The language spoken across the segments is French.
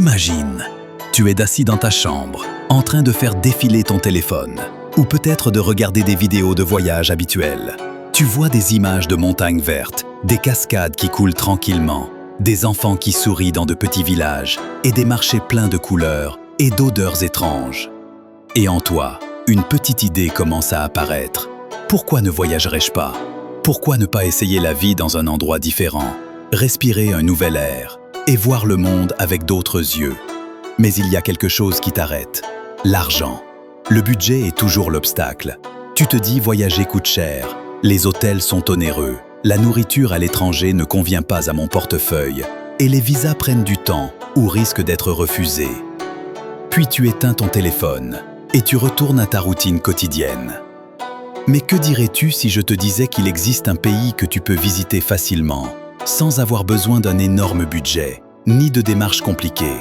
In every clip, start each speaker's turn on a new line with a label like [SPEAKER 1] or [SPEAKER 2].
[SPEAKER 1] Imagine, tu es assis dans ta chambre, en train de faire défiler ton téléphone, ou peut-être de regarder des vidéos de voyage habituelles. Tu vois des images de montagnes vertes, des cascades qui coulent tranquillement, des enfants qui sourient dans de petits villages, et des marchés pleins de couleurs et d'odeurs étranges. Et en toi, une petite idée commence à apparaître. Pourquoi ne voyagerais-je pas? Pourquoi ne pas essayer la vie dans un endroit différent, respirer un nouvel air et voir le monde avec d'autres yeux? Mais il y a quelque chose qui t'arrête, l'argent. Le budget est toujours l'obstacle. Tu te dis voyager coûte cher, les hôtels sont onéreux, la nourriture à l'étranger ne convient pas à mon portefeuille et les visas prennent du temps ou risquent d'être refusés. Puis tu éteins ton téléphone et tu retournes à ta routine quotidienne. Mais que dirais-tu si je te disais qu'il existe un pays que tu peux visiter facilement, sans avoir besoin d'un énorme budget, ni de démarches compliquées?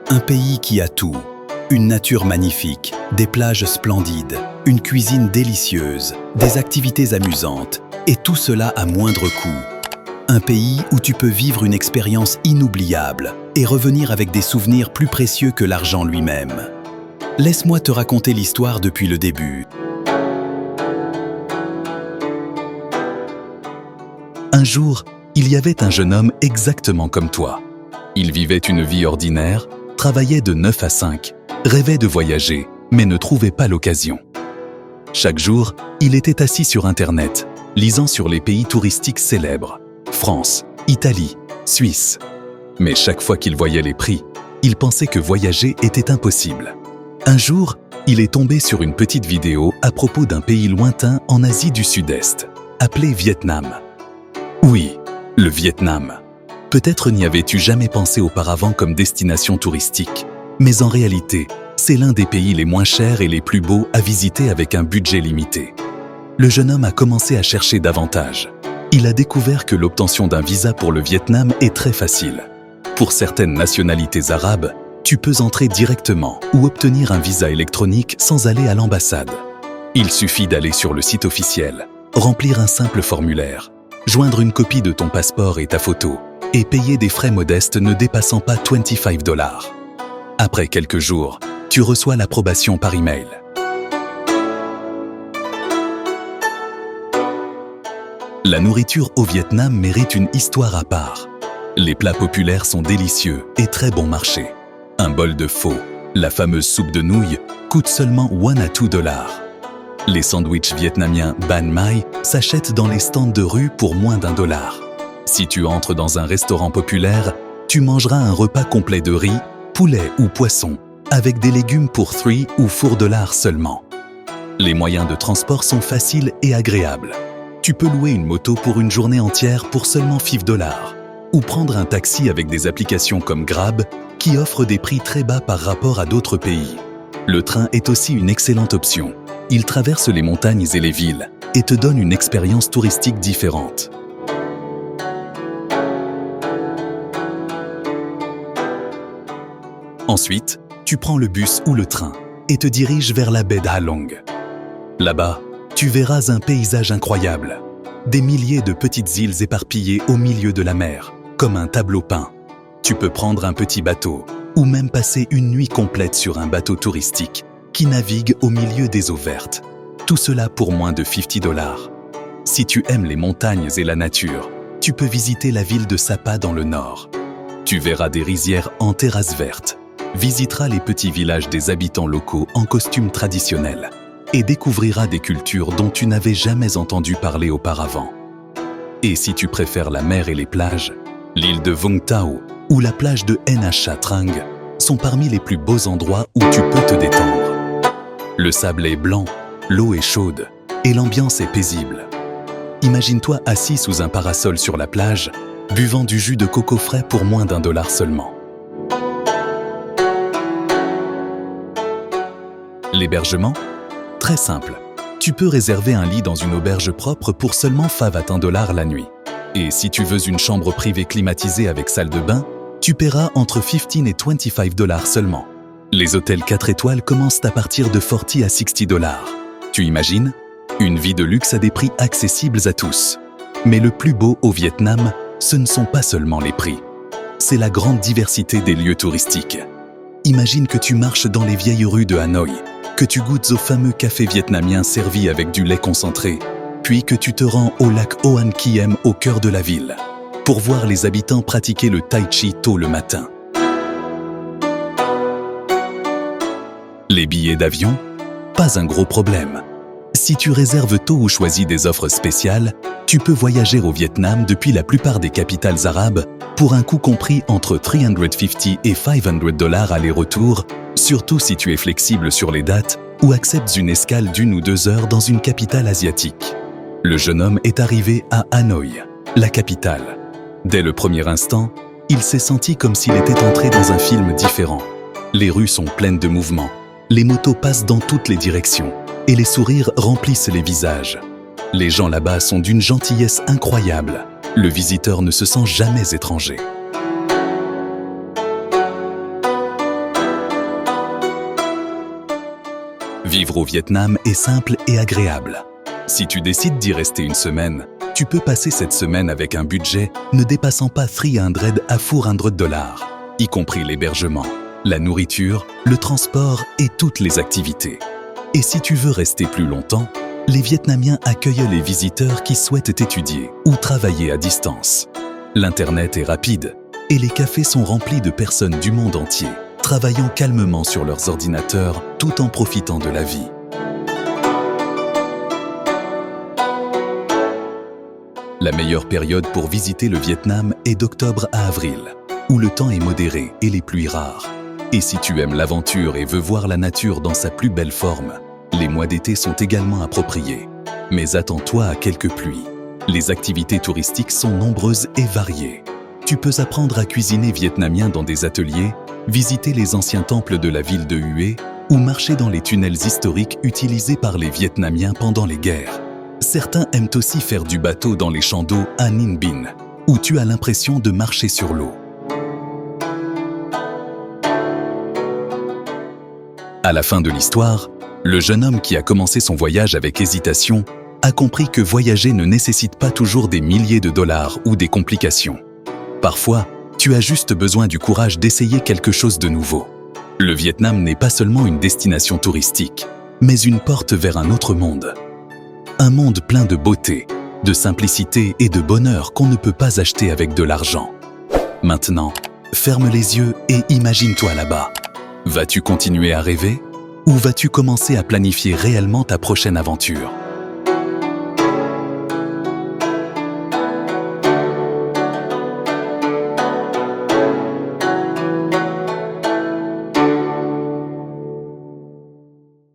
[SPEAKER 1] Un pays qui a tout, une nature magnifique, des plages splendides, une cuisine délicieuse, des activités amusantes, et tout cela à moindre coût. Un pays où tu peux vivre une expérience inoubliable et revenir avec des souvenirs plus précieux que l'argent lui-même. Laisse-moi te raconter l'histoire depuis le début.
[SPEAKER 2] Un jour, il y avait un jeune homme exactement comme toi. Il vivait une vie ordinaire, travaillait de 9 à 5, rêvait de voyager, mais ne trouvait pas l'occasion. Chaque jour, il était assis sur Internet, lisant sur les pays touristiques célèbres, France, Italie, Suisse. Mais chaque fois qu'il voyait les prix, il pensait que voyager était impossible. Un jour, il est tombé sur une petite vidéo à propos d'un pays lointain en Asie du Sud-Est, appelé Vietnam. Oui, le Vietnam. Peut-être n'y avais-tu jamais pensé auparavant comme destination touristique, mais en réalité, c'est l'un des pays les moins chers et les plus beaux à visiter avec un budget limité. Le jeune homme a commencé à chercher davantage. Il a découvert que l'obtention d'un visa pour le Vietnam est très facile. Pour certaines nationalités arabes, tu peux entrer directement ou obtenir un visa électronique sans aller à l'ambassade. Il suffit d'aller sur le site officiel, remplir un simple formulaire, joindre une copie de ton passeport et ta photo, et payer des frais modestes ne dépassant pas $25. Après quelques jours, tu reçois l'approbation par email. La nourriture au Vietnam mérite une histoire à part. Les plats populaires sont délicieux et très bon marché. Un bol de pho, la fameuse soupe de nouilles, coûte seulement $1 à $2. Les sandwichs vietnamiens Banh Mai s'achètent dans les stands de rue pour moins $1. Si tu entres dans un restaurant populaire, tu mangeras un repas complet de riz, poulet ou poisson, avec des légumes pour $3 ou $4 seulement. Les moyens de transport sont faciles et agréables. Tu peux louer une moto pour une journée entière pour seulement $5, ou prendre un taxi avec des applications comme Grab, qui offrent des prix très bas par rapport à d'autres pays. Le train est aussi une excellente option. Il traverse les montagnes et les villes, et te donne une expérience touristique différente. Ensuite, tu prends le bus ou le train et te diriges vers la baie d'Halong. Là-bas, tu verras un paysage incroyable. Des milliers de petites îles éparpillées au milieu de la mer, comme un tableau peint. Tu peux prendre un petit bateau ou même passer une nuit complète sur un bateau touristique qui navigue au milieu des eaux vertes. Tout cela pour moins de $50. Si tu aimes les montagnes et la nature, tu peux visiter la ville de Sapa dans le nord. Tu verras des rizières en terrasse verte, visiteras les petits villages des habitants locaux en costumes traditionnels et découvriras des cultures dont tu n'avais jamais entendu parler auparavant. Et si tu préfères la mer et les plages, l'île de Vung Tau ou la plage de Nha Trang sont parmi les plus beaux endroits où tu peux te détendre. Le sable est blanc, l'eau est chaude et l'ambiance est paisible. Imagine-toi assis sous un parasol sur la plage, buvant du jus de coco frais pour moins $1 seulement. L'hébergement? Très simple. Tu peux réserver un lit dans une auberge propre pour seulement $5 à $10 la nuit. Et si tu veux une chambre privée climatisée avec salle de bain, tu paieras entre $15 et $25 seulement. Les hôtels 4 étoiles commencent à partir de $40 à $60. Tu imagines? Une vie de luxe à des prix accessibles à tous. Mais le plus beau au Vietnam, ce ne sont pas seulement les prix. c'est la grande diversité des lieux touristiques. Imagine que tu marches dans les vieilles rues de Hanoï, que tu goûtes au fameux café vietnamien servi avec du lait concentré, puis que tu te rends au lac Hoan Kiem au cœur de la ville, pour voir les habitants pratiquer le tai chi tôt le matin. Les billets d'avion? Pas un gros problème. Si tu réserves tôt ou choisis des offres spéciales, tu peux voyager au Vietnam depuis la plupart des capitales arabes pour un coût compris entre 350 et 500 $ aller-retour, surtout si tu es flexible sur les dates ou acceptes une escale d'1 ou 2 heures dans une capitale asiatique. Le jeune homme est arrivé à Hanoï, la capitale. Dès le premier instant, il s'est senti comme s'il était entré dans un film différent. Les rues sont pleines de mouvements, les motos passent dans toutes les directions et les sourires remplissent les visages. Les gens là-bas sont d'une gentillesse incroyable. Le visiteur ne se sent jamais étranger. Vivre au Vietnam est simple et agréable. Si tu décides d'y rester une semaine, tu peux passer cette semaine avec un budget ne dépassant pas 300 à 400 $, y compris l'hébergement, la nourriture, le transport et toutes les activités. Et si tu veux rester plus longtemps, les Vietnamiens accueillent les visiteurs qui souhaitent étudier ou travailler à distance. L'Internet est rapide et les cafés sont remplis de personnes du monde entier, travaillant calmement sur leurs ordinateurs tout en profitant de la vie. La meilleure période pour visiter le Vietnam est d'octobre à avril, où le temps est modéré et les pluies rares. Et si tu aimes l'aventure et veux voir la nature dans sa plus belle forme, les mois d'été sont également appropriés. Mais attends-toi à quelques pluies. Les activités touristiques sont nombreuses et variées. Tu peux apprendre à cuisiner vietnamien dans des ateliers, visiter les anciens temples de la ville de Hue ou marcher dans les tunnels historiques utilisés par les Vietnamiens pendant les guerres. Certains aiment aussi faire du bateau dans les champs d'eau à Ninh Binh, où tu as l'impression de marcher sur l'eau. À la fin de l'histoire, le jeune homme qui a commencé son voyage avec hésitation a compris que voyager ne nécessite pas toujours des milliers de dollars ou des complications. Parfois, tu as juste besoin du courage d'essayer quelque chose de nouveau. Le Vietnam n'est pas seulement une destination touristique, mais une porte vers un autre monde. Un monde plein de beauté, de simplicité et de bonheur qu'on ne peut pas acheter avec de l'argent. Maintenant, ferme les yeux et imagine-toi là-bas. Vas-tu continuer à rêver? Ou vas-tu commencer à planifier réellement ta prochaine aventure?